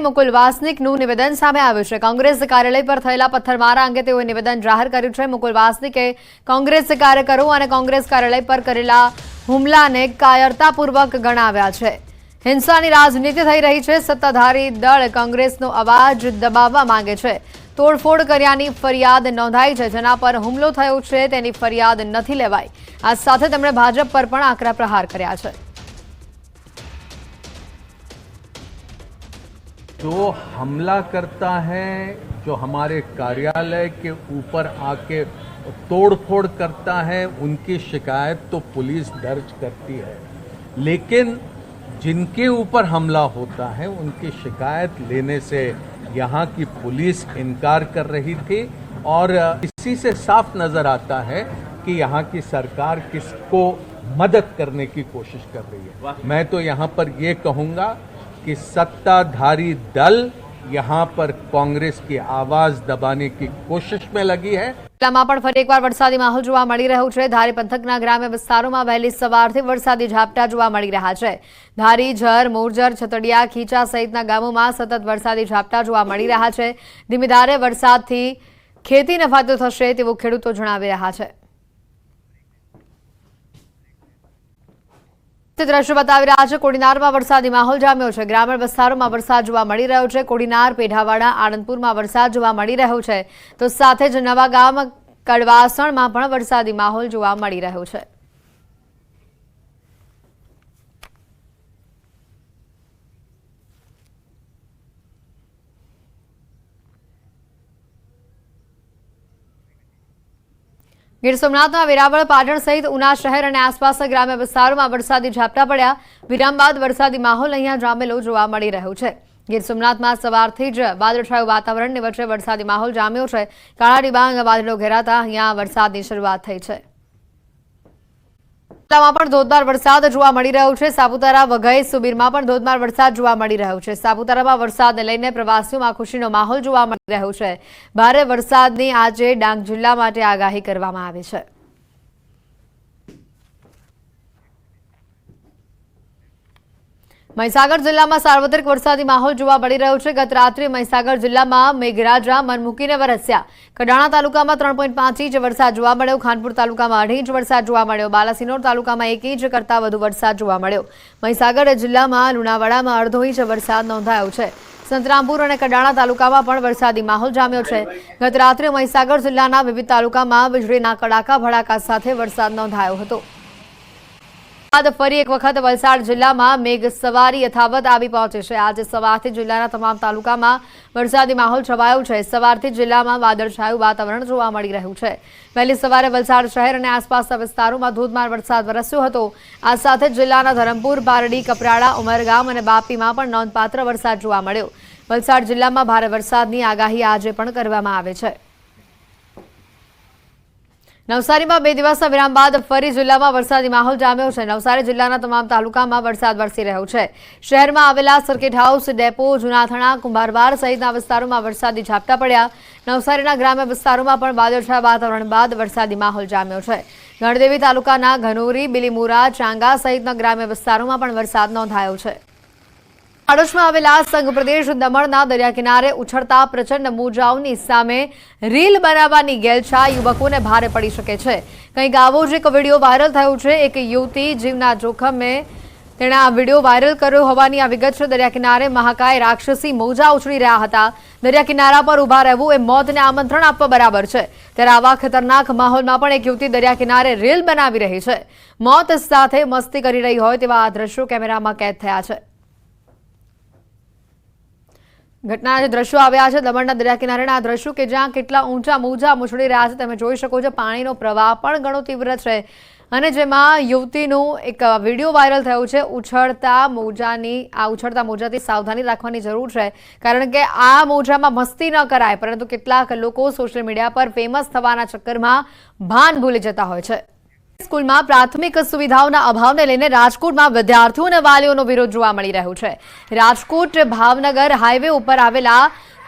મુકુલ વાસનિકનું નિવેદન સામે આવ્યું છે। કોંગ્રેસ કાર્યાલય પર થયેલા પથ્થરમારા અંગે તેઓએ નિવેદન જાહેર કર્યું છે। મુકુલ વાસનિકે કોંગ્રેસ કાર્યકરો અને કોંગ્રેસ કાર્યાલય પર કરેલા હુમલાને કાયરતાપૂર્વક ગણાવ્યા છે। હિંસાની રાજનીતિ થઈ રહી છે। સત્તાધારી દળ કોંગ્રેસનો અવાજ દબાવવા માંગે છે। તોડફોડ કર્યાની ફરિયાદ નોંધાઈ છે, જેના પર હુમલો થયો છે તેની ફરિયાદ નથી લેવાઈ। આ સાથે તેમણે ભાજપ પર પણ આકરા પ્રહાર કર્યા છે। जो हमला करता है, जो हमारे कार्यालय के ऊपर आके तोड़फोड़ करता है, उनकी शिकायत तो पुलिस दर्ज करती है, लेकिन जिनके ऊपर हमला होता है उनकी शिकायत लेने से यहाँ की पुलिस इनकार कर रही थी। और इसी से साफ नजर आता है कि यहाँ की सरकार किसको मदद करने की कोशिश कर रही है। मैं तो यहाँ पर ये कहूँगा कि सत्ताधारी दल यहाँ पर कांग्रेस की आवाज दबाने की कोशिश में लगी है। જિલ્લામાં પણ ફરી એકવાર વરસાદી માહોલ જોવા મળી રહ્યો છે। ધારી પંથકના ગ્રામ્ય વિસ્તારોમાં વહેલી સવારથી વરસાદી ઝાપટા જોવા મળી રહ્યા છે। ધારી, ઝર, મોરજર, છતડિયા, ખીચા સહિતના ગામોમાં સતત વરસાદી ઝાપટા જોવા મળી રહ્યા છે। ધીમી ધારે વરસાદથી ખેતીને ફાયદો થશે તેવું ખેડૂતો જણાવી રહ્યા છે। દ્રશ્ય બતાવી રહ્યા છે। કોડીનારમાં વરસાદી માહોલ જામ્યો છે। ગ્રામીણ વિસ્તારોમાં વરસાદ જોવા મળી રહ્યો છે। કોડીનાર, પેઢાવાડા, આણંદપુરમાં વરસાદ જોવા મળી રહ્યો છે, તો સાથે જ નવાગામ, કડવાસણમાં પણ વરસાદી માહોલ જોવા મળી રહ્યો છે। ગીર સોમનાથના વેરાવળ, પાટણ સહિત ઉના શહેર અને આસપાસના ગ્રામ્ય વિસ્તારોમાં વરસાદી ઝાપટા પડ્યા। વિરામ બાદ વરસાદી માહોલ અહીંયા જામેલો જોવા મળી રહ્યો છે। ગીર સોમનાથમાં સવારથી જ વાદળછાયું વાતાવરણની વચ્ચે વરસાદી માહોલ જામ્યો છે। કાળા ડિબાંગ વાદળો ઘેરાતા અહીંયા વરસાદની શરૂઆત થઈ છે। જિલ્લામાં પણ ધોધમાર વરસાદ જોવા મળી રહ્યો છે। સાપુતારા, વઘઈ, સુબીરમાં પણ ધોધમાર વરસાદ જોવા મળી રહ્યો છે। સાપુતારામાં વરસાદને લઈને પ્રવાસીઓમાં ખુશીનો માહોલ જોવા મળી રહ્યો છે। ભારે વરસાદની આજે ડાંગ જિલ્લા માટે આગાહી કરવામાં આવી છે। મહીસાગર જિલ્લામાં સાર્વત્રિક વરસાદી માહોલ જોવા મળી રહ્યો છે। ગત રાત્રે મહીસાગર જિલ્લામાં મેઘરાજા મન મૂકીને વરસ્યા। કડાણા તાલુકામાં 3.5 ઇંચ વરસાદ જોવા મળ્યો। ખાનપુર તાલુકામાં 2.5 ઇંચ વરસાદ જોવા મળ્યો। બાલાસિનોર તાલુકામાં 1 ઇંચ કરતાં વધુ વરસાદ જોવા મળ્યો। મહીસાગર જિલ્લામાં લુણાવાડામાં 1/2 ઇંચ વરસાદ નોંધાયો છે। સંતરામપુર અને કડાણા તાલુકામાં પણ વરસાદી માહોલ જામ્યો છે। ગત રાત્રે મહીસાગર જિલ્લાના વિવિધ તાલુકામાં વીજળીના કડાકા ભડાકા સાથે વરસાદ નોંધાયો હતો। ફરી એક વખત વલસાડ જિલ્લામાં મેઘ સવારી યથાવત આવી પહોંચી છે। આજે સવારથી જિલ્લાના તમામ તાલુકામાં વરસાદી માહોલ છવાયો છે। સવારથી જિલ્લામાં વાદળછાયું વાતાવરણ જોવા મળી રહ્યું છે। વહેલી સવારે વલસાડ શહેર અને આસપાસના વિસ્તારોમાં ધોધમાર વરસાદ વરસ્યો હતો। આ સાથે જિલ્લાના ધરમપુર, પારડી, કપરાડા, ઉમરગામ અને બાપીમાં પણ નોંધપાત્ર વરસાદ જોવા મળ્યો। વલસાડ જિલ્લામાં ભારે વરસાદની આગાહી આજે પણ કરવામાં આવે છે। નવસારીમાં 2 દિવસના વિરામ બાદ ફરી જિલ્લામાં વરસાદી માહોલ જામ્યો છે। નવસારી જિલ્લાના તમામ તાલુકામાં વરસાદ વરસી રહ્યો છે। શહેરમાં આવેલા સર્કિટ હાઉસ, ડેપો, જૂનાથણા, કુંભારવાડ સહિતના વિસ્તારોમાં વરસાદી ઝાપટા પડ્યા। નવસારીના ગ્રામ્ય વિસ્તારોમાં પણ વાદળછાયા વાતાવરણ બાદ વરસાદી માહોલ જામ્યો છે। ગણદેવી તાલુકાના ઘનોરી, બિલીમોરા, ચાંગા સહિતના ગ્રામ્ય વિસ્તારોમાં પણ વરસાદ નોંધાયો છે। પાડોશમાં આવેલા સંઘ પ્રદેશ દમણના દરિયા કિનારે ઉછળતા પ્રચંડ મોજાઓની સામે રીલ બનાવવાની ગેલછા યુવકોને ભારે પડી શકે છે। કંઈક આવો જ એક વિડીયો વાયરલ થયો છે। એક યુવતી જીવના જોખમે તેણે આ વિડીયો વાયરલ કર્યો હોવાની આ વિગત છે। દરિયા કિનારે મહાકાય રાક્ષસી મોજા ઉછળી રહ્યા હતા। દરિયા કિનારા પર ઊભા રહેવું એ મોતને આમંત્રણ આપવા બરાબર છે। ત્યારે આવા ખતરનાક માહોલમાં પણ એક યુવતી દરિયા કિનારે રીલ બનાવી રહી છે। મોત સાથે મસ્તી કરી રહી હોય તેવા આ દ્રશ્યો કેમેરામાં કેદ થયા છે। ઘટના દ્રશ્યો આવ્યા છે દમણના દરિયા કિનારેના આ દ્રશ્યો કે જ્યાં કેટલા ઊંચા મોજા ઉછળી રહ્યા છે। તમે જોઈ શકો છો પાણીનો પ્રવાહ પણ ઘણો તીવ્ર છે અને જેમાં યુવતીનું એક વિડીયો વાયરલ થયો છે। ઉછળતા મોજાથી સાવધાની રાખવાની જરૂર છે, કારણ કે આ મોજામાં મસ્તી ન કરાય, પરંતુ કેટલાક લોકો સોશિયલ મીડિયા પર ફેમસ થવાના ચક્કરમાં ભાન ભૂલી જતા હોય છે। સ્કૂલમાં પ્રાથમિક સુવિધાઓના અભાવને લઈને રાજકોટમાં વિદ્યાર્થીઓ અને વાલીઓનો વિરોધ જોવા મળી રહ્યો છે। રાજકોટ ભાવનગર હાઈવે ઉપર આવેલા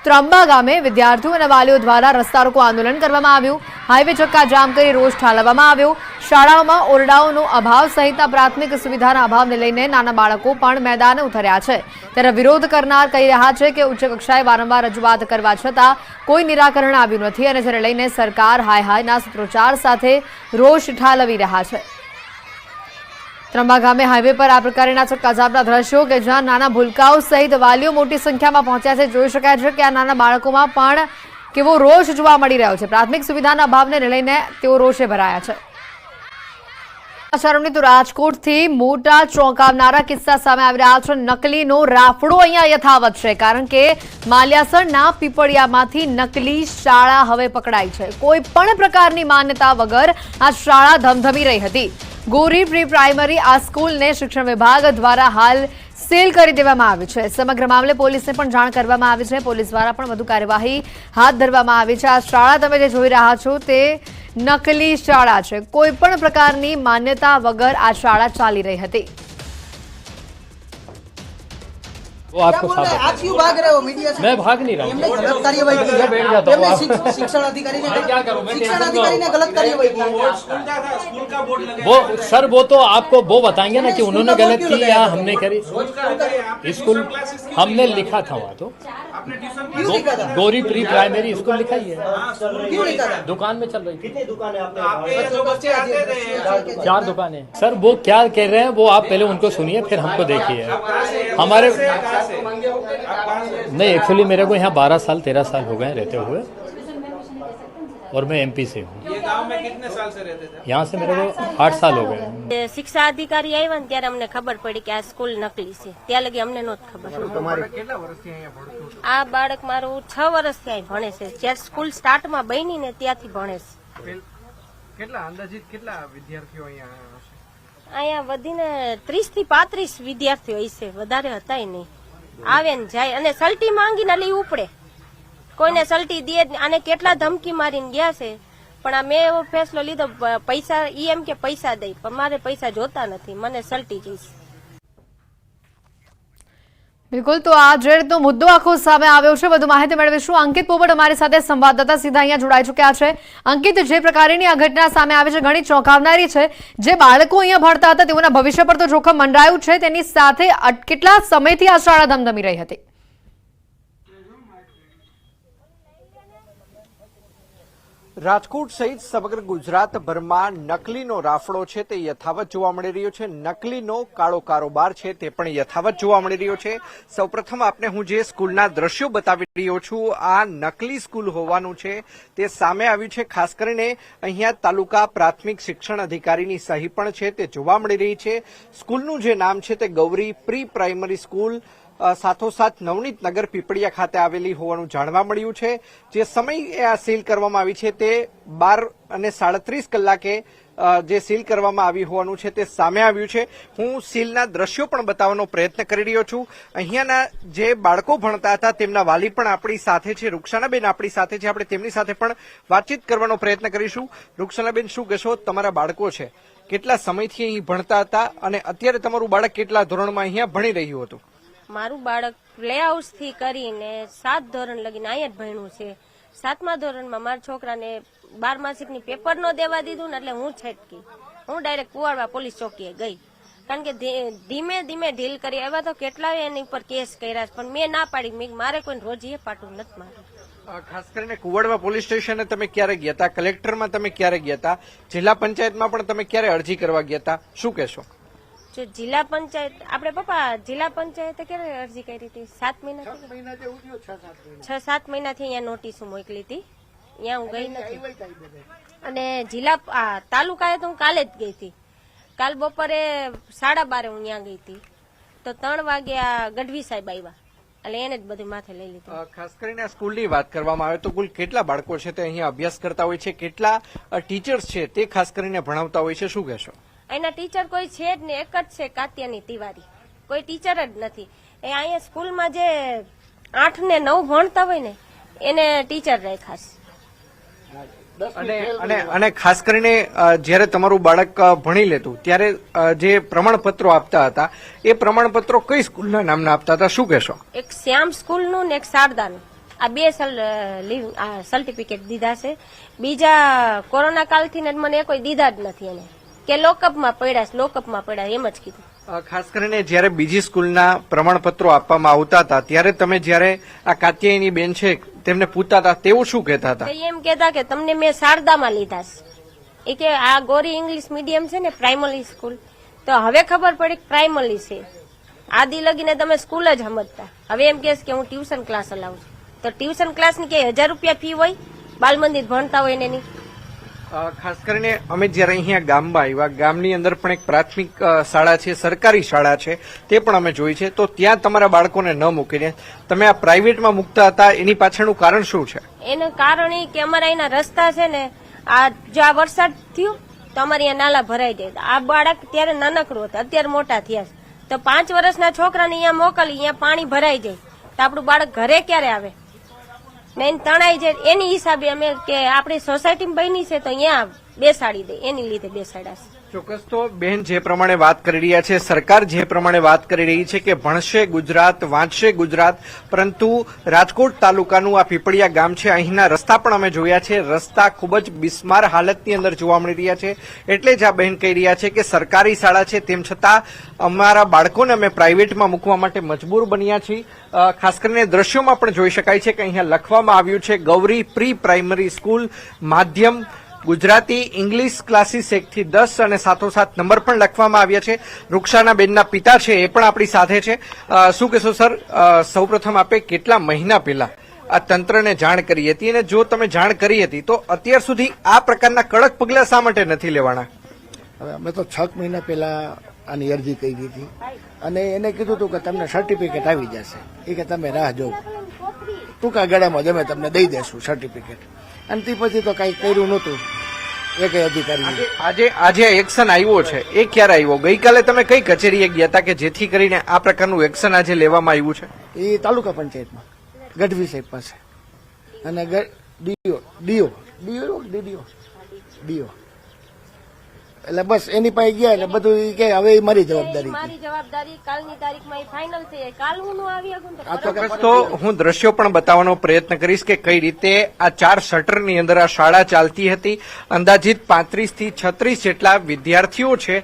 ત્રંબા ગામે વિદ્યાર્થીઓ અને વાલીઓ દ્વારા રસ્તા રોકો આંદોલન કરવામાં આવ્યું. હાઈવે ચક્કા જામ કરી રોષ ઠાલવવામાં આવ્યો. શાળાઓમાં ઓરડાઓનો અભાવ સહિતના પ્રાથમિક સુવિધાના અભાવને લઈને નાના બાળકો પણ મેદાને ઉતર્યા છે. ત્યારે વિરોધ કરનાર કહી રહ્યા છે કે ઉચ્ચ કક્ષાએ વારંવાર રજૂઆત કરવા છતાં કોઈ નિરાકરણ આવ્યું નથી અને જેને લઈને સરકાર હાય હાયના સૂત્રોચ્ચાર સાથે રોષ ઠાલવી રહ્યા છે. ત્રંબા ગામે હાઈવે પર આ પ્રકારના ચક્કાજામના દ્રશ્યો કે જ્યાં નાના ભૂલકાઓ સહિત વાલીઓ મોટી સંખ્યામાં પહોંચ્યા છે. જોઈ શકાય છે કે આ નાના બાળકોમાં પણ કેવો રોષ જોવા મળી રહ્યો છે. પ્રાથમિક સુવિધાના અભાવને લઈને તેઓ રોષે ભરાયા છે. સમાચારોની તો રાજકોટથી મોટા ચોંકાવનારા કિસ્સા સામે આવી રહ્યા છે. નકલીનો રાફડો અહીંયા યથાવત છે, કારણ કે માલ્યાસણના પીપળિયામાંથી નકલી શાળા હવે પકડાઈ છે. કોઈ પણ પ્રકારની માન્યતા વગર આ શાળા ધમધમી રહી હતી. ગોરી પ્રી પ્રાઇમરી આ સ્કૂલને શિક્ષણ વિભાગ દ્વારા હાલ સીલ કરી દેવામાં આવી છે. સમગ્ર મામલે પોલીસને પણ જાણ કરવામાં આવી છે. પોલીસ દ્વારા પણ વધુ કાર્યવાહી હાથ ધરવામાં આવી છે. આ શાળા તમે જે જોઈ રહ્યા છો તે નકલી શાળા છે. કોઈ પણ પ્રકારની માન્યતા વગર આ શાળા ચાલી રહી હતી. वो आपको क्या बोल रहे हैं? आप क्यों भाग रहे हो मीडिया से? मैं भाग नहीं रहा हूँ। हमने गलत कार्यवाही की है। बैठ जाता हूँ। हमने शिक्षण अधिकारी ने क्या करूं? मैं शिक्षण टेंशन अधिकारी ने गलत कार्यवाही की है। वो सर वो तो आपको वो बताएंगे ना कि उन्होंने गलत की या हमने करी. स्कूल हमने लिखा था वहाँ तो क्यों लिखा था? गौरी प्री प्राइमरी स्कूल लिखा ही है. क्यों लिखा था? दुकान में चल रही थी. जो बच्चे आते थे 4 दुकानें. सर वो क्या कह रहे हैं वो आप पहले उनको सुनिए फिर हमको देखिए. हमारे नहीं एक्चुअली मेरे को यहाँ 12 साल 13 साल हो गए रहते हुए और मैं एमपी से हूँ. ये गांव में कितने साल से रहते थे? यहाँ से मेरे को 8 साल हो गए. શિક્ષા અધિકારી આવ્યા ને ત્યારે અમને ખબર પડી કે આ સ્કૂલ નકલી છે. ત્યાં લગી અમને નહોતી ખબર. આ બાળક મારું 6 વર્ષથી અહીં ભણે છે. જ્યારે સ્કૂલ સ્ટાર્ટમાં બની ને ત્યાંથી ભણે છે. કેટલા અંદાજિત કેટલા વિદ્યાર્થીઓ અહીંયા હશે? અહીંયા વધીને 30 થી 35 વિદ્યાર્થીઓ હશે, વધારે હતા નહીં. આવે ને જાય અને સલટી માંગીને લઈ ઉપડે. કોઈને સલટી દે જ નહીં. આને કેટલા ધમકી મારીને ગયા છે, પણ આ મેં એવો ફેસલો લીધો પૈસા ઈ એમ કે પૈસા દઈ, પણ મારે પૈસા જોતા નથી, મને સલટી જઈશ. બિલકુલ, તો આ જે રીતનો મુદ્દો આખો સામે આવ્યો છે, વધુ માહિતી મેળવીશું. અંકિત પોપટ અમારી સાથે સંવાદદાતા સીધા અહીંયા જોડાઈ ચૂક્યા છે. અંકિત, જે પ્રકારની આ ઘટના સામે આવી છે ઘણી ચોંકાવનારી છે. જે બાળકો અહીંયા ભણતા હતા તેઓના ભવિષ્ય પર તો જોખમ મંડરાયું છે, તેની સાથે કેટલા સમયથી આ શાળા ધમધમી રહી હતી? રાજકોટ સહિત સમગ્ર ગુજરાતભરમાં નકલીનો રાફડો છે તે યથાવત જોવા મળી રહ્યો છે. નકલીનો કાળો કારોબાર છે તે પણ યથાવત જોવા મળી રહ્યો છે. સૌપ્રથમ આપને હું જે સ્કૂલના દ્રશ્યો બતાવી રહ્યો છું, આ નકલી સ્કૂલ હોવાનું છે તે સામે આવ્યું છે. ખાસ કરીને અહીંયા તાલુકા પ્રાથમિક શિક્ષણ અધિકારીની સહી પણ છે તે જોવા મળી રહી છે. સ્કૂલનું જે નામ છે તે ગૌરી પ્રી પ્રાઇમરી સ્કૂલ સાથોસાથ નવનીત નગર પીપળિયા ખાતે આવેલી હોવાનું જાણવા મળ્યું છે. જે સમય આ સીલ કરવામાં આવી છે તે 12:37 કલાકે જે સીલ કરવામાં આવી હોવાનું છે તે સામે આવ્યું છે. હું સીલના દ્રશ્યો પણ બતાવવાનો પ્રયત્ન કરી રહ્યો છું. અહીંયાના જે બાળકો ભણતા હતા તેમના વાલી પણ આપણી સાથે છે. રૂક્ષાનાબેન આપણી સાથે છે. આપણે તેમની સાથે પણ વાતચીત કરવાનો પ્રયત્ન કરીશું. રૂક્ષાનાબેન, શું કહેશો? તમારા બાળકો છે, કેટલા સમયથી અહીં ભણતા હતા અને અત્યારે તમારું બાળક કેટલા ધોરણમાં અહીંયા ભણી રહ્યું હતું? મારું બાળક પ્લેહાઉસ થી કરીને 7 ધોરણ લગીને અહીંયા જ ભણ્યું છે. 7મા ધોરણમાં મારા છોકરાને 12માસિકની પેપર નો દેવા દીધું ને એટલે હું છટકી. હું ડાયરેક્ટ કુવાડવા પોલીસ ચોકીએ ગઈ, કારણ કે ધીમે ધીમે ઢીલ કરી. એવા તો કેટલાય એની ઉપર કેસ કર્યા છે, પણ મેં ના પાડી. મેં મારે કોઈ રોજીએ પાટું નથી માર્યું. ખાસ કરીને કુવાડવા પોલીસ સ્ટેશને તમે ક્યારે ગયા હતા? કલેક્ટરમાં તમે ક્યારે ગયા હતા? જિલ્લા પંચાયતમાં પણ તમે ક્યારે અરજી કરવા ગયા હતા? શું કહેશો? જો જિલ્લા પંચાયત આપણે પપ્પા જિલ્લા પંચાયતે ક્યારે અરજી કરી હતી? 7 મહિના 6-7 મહિનાથી અહીંયા નોટિસ મોકલી હતી. અહીંયા હું ગઈ નથી. અને જિલ્લા તાલુકાએ તો હું કાલે જ ગઈ હતી. કાલ બપોરે 12:30 હું ત્યાં ગઈ હતી, તો 3 વાગ્યા ગઢવી સાહેબ આવ્યા, એટલે એને જ બધું માથે લઈ લીધું. ખાસ કરીને આ સ્કૂલની વાત કરવામાં આવે તો કુલ કેટલા બાળકો છે તે અહીંયા અભ્યાસ કરતા હોય છે? કેટલા ટીચર્સ છે તે ખાસ કરીને ભણાવતા હોય છે? શું કહેશો? એના ટીચર કોઈ છે જ નહીં, એક જ છે કાત્યાની તિવારી. કોઈ ટીચર જ નથી. એ અહીંયા સ્કૂલમાં જે 8 ને 9 ભણતા હોય ને એને ટીચર રાખ્યા છે. અને ખાસ કરીને જયારે તમારું બાળક ભણી લેતું ત્યારે જે પ્રમાણપત્રો આપતા હતા એ પ્રમાણપત્રો કઈ સ્કૂલના નામના આપતા હતા? શું કહેશો? એક શ્યામ સ્કૂલનું ને એક શારદાનું. આ 2 સર્ટિફિકેટ દીધા છે. બીજા કોરોના કાલથી ને મને કોઈ દીધા જ નથી એને કે લોકઅપમાં પડ્યા એમ જ કીધું. ખાસ કરીને જ્યારે બીજી સ્કૂલના પ્રમાણપત્રો આપવામાં આવતા હતા ત્યારે તમે જ્યારે આ કાત્યાયની બેન છે તેમને પૂછતા હતા તેવું શું કહેતા હતા? તો એમ કહેતા કે તમને મેં શારદામાં લીધા છે. એ કે આ ગોરી ઇંગ્લિશ મીડિયમ છે ને પ્રાઇમરી સ્કૂલ, તો હવે ખબર પડી કે પ્રાઇમરી છે. આદિ લગીને તમે સ્કૂલ જ સમજતા. હવે એમ કહે કે હું ટ્યુશન ક્લાસ હલાવું છું. તો ટ્યુશન ક્લાસની કે 1000 રૂપિયા ફી હોય બાલ મંદિર ભણતા હોય એની. ખાસ કરીને અમે જયારે અહીંયા ગામમાં આવ્યા, ગામની અંદર પણ એક પ્રાથમિક શાળા છે, સરકારી શાળા છે, તે પણ અમે જોઈ છે. તો ત્યાં તમારા બાળકોને ન મૂકીને તમે આ પ્રાઇવેટમાં મૂકતા હતા, એની પાછળનું કારણ શું છે? એનું કારણ એ કે અમારા અહીંના રસ્તા છે ને, આ જો આ વરસાદ થયો તો અમારે અહીંયા નાલા ભરાઈ જાય. આ બાળક ત્યારે નાનકડું હતું, અત્યારે મોટા થયા છે. તો 5 વર્ષના છોકરાને અહીંયા મોકલી, અહીંયા પાણી ભરાઈ જાય તો આપણું બાળક ઘરે ક્યારે આવે? મેન તણાઈ જાય. એની હિસાબે અમે કે આપણી સોસાયટી બની છે તો અહીંયા બેસાડી દે, એની લીધે બેસાડ્યા છે. ચોક્કસ. તો બેન જે પ્રમાણે વાત કરી રહ્યા છે, સરકાર જે પ્રમાણે વાત કરી રહી છે કે ભણશે ગુજરાત, વાંચશે ગુજરાત, પરંતુ રાજકોટ તાલુકાનું આ પીપળિયા ગામ છે, અહીંના રસ્તા પણ અમે જોયા છે. રસ્તા ખૂબ જ બિસ્માર હાલતની અંદર જોવા મળી રહ્યા છે. એટલે જ આ બહેન કહી રહ્યા છે કે સરકારી શાળા છે તેમ છતાં અમારા બાળકોને અમે પ્રાઇવેટમાં મૂકવા માટે મજબૂર બન્યા છીએ. ખાસ કરીને દ્રશ્યોમાં પણ જોઈ શકાય છે કે અહીંયા લખવામાં આવ્યું છે ગૌરી પ્રી પ્રાઇમરી સ્કૂલ, માધ્યમ ગુજરાતી ઇંગ્લિશ ક્લાસીસ 1 થી 10 અને સાથોસાથ નંબર પણ લખવામાં આવ્યા છે. રૂક્ષાના બેનના પિતા છે એ પણ આપણી સાથે છે. શું કહેશો સર? સૌપ્રથમ આપે કેટલા મહિના પહેલા આ તંત્રને જાણ કરી હતી, અને જો તમે જાણ કરી હતી તો અત્યાર સુધી આ પ્રકારના કડક પગલાં શા માટે નથી લેવાના? હવે અમે તો 6 મહિના પહેલા આની અરજી કરી હતી અને એને કીધું હતું કે તમને સર્ટિફિકેટ આવી જશે. એ કે તમે રાહ જોવો, ટૂંકા ગાળામાં જ અમે તમને દઈ દેશું સર્ટિફિકેટ. અને તે પછી તો કઈ કર્યું નહોતું એક અધિકારી. આજે એક્શન આવ્યો છે એ ક્યારે આવ્યો? ગઈકાલે તમે કઈ કચેરીએ ગયા હતા કે જેથી કરીને આ પ્રકારનું એક્શન આજે લેવામાં આવ્યું છે? એ તાલુકા પંચાયતમાં ગઢવી સાહેબ પાસે અને ડીઓ એટલે બસ એની પાસે ગયા એટલે બધું કે હવે મારી જવાબદારી. કાલની તારીખમાં ફાઇનલ છે. કાલ હું આવી ચોક્કસ. તો હું દ્રશ્યો પણ બતાવવાનો પ્રયત્ન કરીશ કે કઈ રીતે આ 4 શટરની અંદર આ શાળા ચાલતી હતી. અંદાજિત 35 થી 36 જેટલા વિદ્યાર્થીઓ છે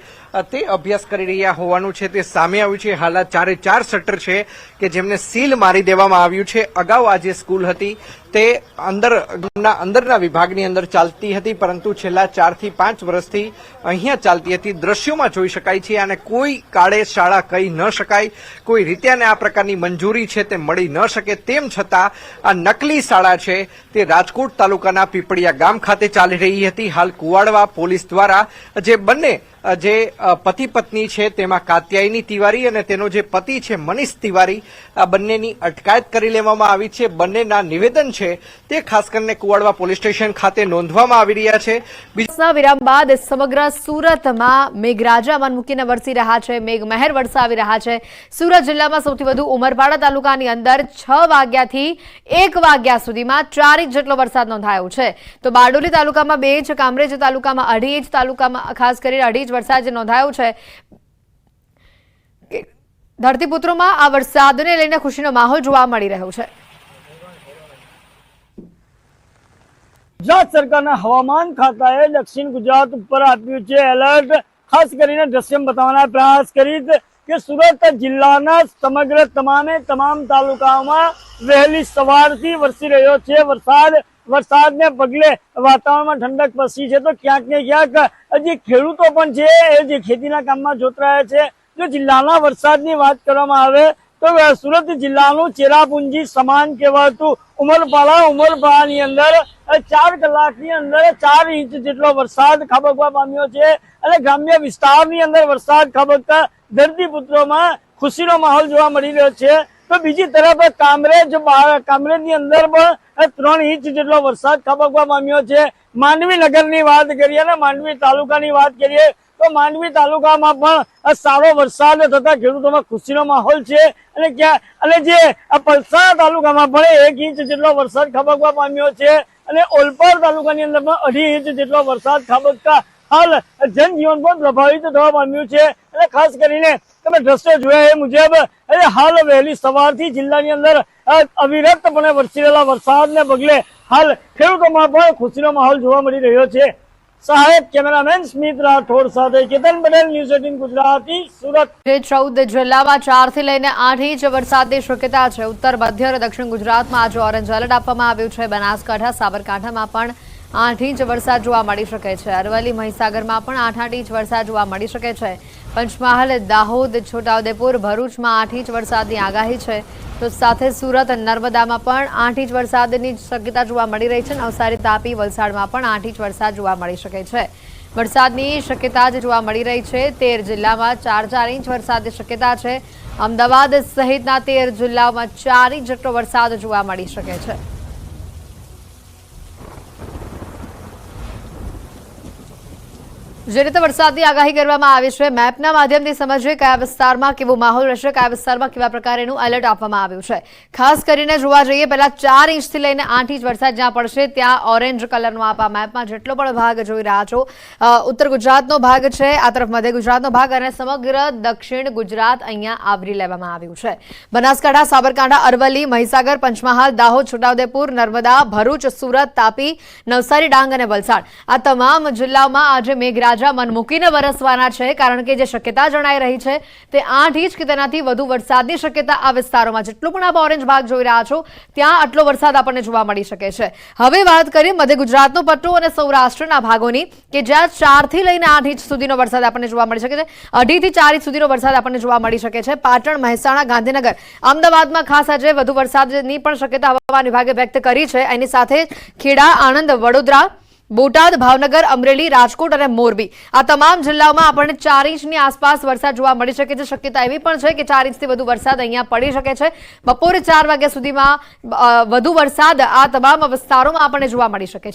તે અભ્યાસ કરી રહ્યા હોવાનું છે તે સામે આવ્યું છે. હાલ આ 4 શટર છે કે જેમને સીલ મારી દેવામાં આવ્યું છે. અગાઉ આ જે સ્કૂલ હતી તે અંદરના વિભાગની અંદર ચાલતી હતી, પરંતુ છેલ્લા 4 થી 5 વર્ષથી અહીંયા ચાલતી હતી. દ્રશ્યોમાં જોઈ શકાય છે અને કોઈ કાળે શાળા કહી ન શકાય, કોઈ રીતે આને આ પ્રકારની મંજૂરી છે તે મળી ન શકે. તેમ છતાં આ નકલી શાળા છે તે રાજકોટ તાલુકાના પીપળિયા ગામ ખાતે ચાલી રહી હતી. હાલ કુવાડવા પોલીસ દ્વારા જે બંને જે પતિ પત્ની છે તેમાં કાત્યાયની તિવારી અને તેનો જે પતિ છે મનીષ તિવારી, આ બંનેની અટકાયત કરી લેવામાં આવી છે. બંનેના નિવેદન છે તે ખાસ કરીને કુવાડવા પોલીસ સ્ટેશન ખાતે નોંધવામાં આવી રહ્યા છે. વિરામ બાદ સમગ્ર સુરતમાં મેઘરાજામાન મૂકીને વરસી રહ્યા છે, મેઘમહેર વરસાવી રહ્યા છે. સુરત જિલ્લામાં સૌથી વધુ ઉમરપાડા તાલુકાની અંદર 6 વાગ્યાથી 1 વાગ્યા સુધીમાં 4 ઇંચ જેટલો વરસાદ નોંધાયો છે. તો બારડોલી તાલુકામાં 2 ઇંચ, કામરેજ તાલુકામાં 2.5 ઇંચ, તાલુકામાં ખાસ કરીને 2.5 ઇંચ વરસાદ નોંધાયો છે. ધરતીપુત્રોમાં આ વરસાદને લઈને ખુશીનો માહોલ જોવા મળી રહ્યો છે. ગુજરાત સરકારના હવામાન ખાતાએ દક્ષિણ ગુજરાત ઉપર આપ્યું છે એલર્ટ. ખાસ કરીને દ્રશ્યમ બતાવવાના પ્રયાસ કરી કે સુરત જિલ્લાના સમગ્ર તમામ તાલુકાઓમાં વહેલી સવારથી વરસી રહ્યો છે વરસાદને પગલે વાતાવરણમાં ઠંડક પસરી છે. તો ક્યાંક ને ક્યાંક જે ખેડૂતો પણ છે એ જે ખેતીના કામમાં જોતરાયા છે. જો જિલ્લાના વરસાદની વાત કરવામાં આવે તો સુરત જિલ્લાનું ચેરાપુંજી સમાન કહેવાતું ઉમરપાડાની અંદર 4 કલાકની અંદર 4 ઇંચ જેટલો વરસાદ ખાબકવા પામ્યો છે અને ગ્રામ્ય વિસ્તારની અંદર વરસાદ ખાબકતા ધરતીપુત્રોમાં ખુશીનો માહોલ જોવા મળી રહ્યો છે. તો બીજી તરફ કામરેજની અંદર પણ 3 ઇંચ જેટલો વરસાદ ખાબકવા પામ્યો છે. માંડવી નગરની વાત કરીએ અને માંડવી તાલુકાની વાત કરીએ તો માંડવી તાલુકામાં પણ સારો વરસાદ થતા ખેડૂતોમાં ખુશીનો માહોલ છે. અને જે પલસાણા તાલુકામાં પણ 1 ઇંચ જેટલો વરસાદ ખાબકવા પામ્યો છે અને ઓલપાડ તાલુકાની અંદર પણ 2.5 ઇંચ જેટલો વરસાદ ખાબકતા હાલ જનજીવન પણ પ્રભાવિત થવા પામ્યું છે. અને ખાસ કરીને તમે દ્રશ્ય જોયા એ મુજબ હાલ વહેલી સવારથી જિલ્લાની અંદર અવિરતપણે વરસી રહેલા વરસાદને પગલે હાલ ખેડૂતોમાં પણ ખુશીનો માહોલ જોવા મળી રહ્યો છે। સહાયક કેમેરામેન સ્મિત રાઠોડ સાથે કેતન પટેલ, ન્યૂઝ 18 ગુજરાતી, સુરત। 14 જિલ્લામાં 4 થી લઈને 8 ઇંચ વરસાદની શક્યતા છે। ઉત્તર, મધ્ય અને દક્ષિણ ગુજરાતમાં આજે ઓરેન્જ એલર્ટ આપવામાં આવ્યું છે। બનાસકાંઠા, સાબરકાંઠામાં પણ 8 ઇંચ વરસાદ જોવા મળી શકે છે। અરવલ્લી, મહીસાગરમાં પણ 8 ઇંચ વરસાદ જોવા મળી શકે છે। પંચમહાલ, દાહોદ, છોટાઉદેપુર, ભરૂચમાં 8 ઇંચ વરસાદની આગાહી છે। તો સાથે સુરત, નર્મદામાં પણ 8 ઇંચ વરસાદની શક્યતા જોવા મળી રહી છે। નવસારી, તાપી, વલસાડમાં પણ 8 ઇંચ વરસાદ જોવા મળી શકે છે। વરસાદની શક્યતા જ જોવા મળી રહી છે। 13 જિલ્લામાં 4 ઇંચ વરસાદની શક્યતા છે। અમદાવાદ સહિતના 13 જિલ્લાઓમાં 4 ઇંચ જેટલો વરસાદ જોવા મળી શકે છે। જે રીતે વરસાદની આગાહી કરવામાં આવી છે, મેપના માધ્યમથી સમજીએ કયા વિસ્તારમાં કેવો માહોલ રહેશે, કયા વિસ્તારમાં કેવા પ્રકારનું એલર્ટ આપવામાં આવ્યું છે। ખાસ કરીને જોવા જઈએ પહેલા 4 ઇંચથી લઈને 8 ઇંચ વરસાદ જ્યાં પડશે ત્યાં ઓરેન્જ કલરનો આપ આ મેપમાં જેટલો પણ ભાગ જોઈ રહ્યા છો, ઉત્તર ગુજરાતનો ભાગ છે, આ તરફ મધ્ય ગુજરાતનો ભાગ અને સમગ્ર દક્ષિણ ગુજરાત અહીંયા આવરી લેવામાં આવ્યું છે। બનાસકાંઠા, સાબરકાંઠા, અરવલ્લી, મહીસાગર, પંચમહાલ, દાહોદ, છોટાઉદેપુર, નર્મદા, ભરૂચ, સુરત, તાપી, નવસારી, ડાંગ અને વલસાડ આ તમામ જિલ્લાઓમાં આજે મેઘરાજા મન મૂકીને વરસવાના છે। કારણ કે જે શક્યતા જણાઈ રહી છે તે 8 ઇંચ કે તેનાથી વધુ વરસાદની શક્યતા આ વિસ્તારોમાં જેટલો પણ આપ ઓરેન્જ ભાગ જોઈ રહ્યા છો ત્યાં આટલો વરસાદ આપણને જોવા મળી શકે છે। હવે વાત કરીએ મધ્ય ગુજરાતનો પટ્ટો અને સૌરાષ્ટ્રના ભાગોની કે જ્યાં 4 થી લઈને 8 ઇંચ સુધીનો વરસાદ આપણને જોવા મળી શકે છે। 2.5 થી 4 ઇંચ સુધીનો વરસાદ આપણને જોવા મળી શકે છે। પાટણ, મહેસાણા, ગાંધીનગર, અમદાવાદમાં ખાસ આજે વધુ વરસાદની પણ શક્યતા હવામાન વિભાગે વ્યક્ત કરી છે। એની સાથે ખેડા, આણંદ, વડોદરા, બોટાદ, ભાવનગર, અમરેલી, રાજકોટ અને મોરબી આ તમામ જિલ્લાઓમાં આપણને 4 ઇંચની આસપાસ વરસાદ જોવા મળી શકે છે। શક્યતા એવી પણ છે કે 4 ઇંચથી વધુ વરસાદ અહીંયા પડી શકે છે। બપોરે 4 વાગ્યા સુધીમાં વધુ વરસાદ આ તમામ વિસ્તારોમાં આપણને જોવા મળી શકે છે।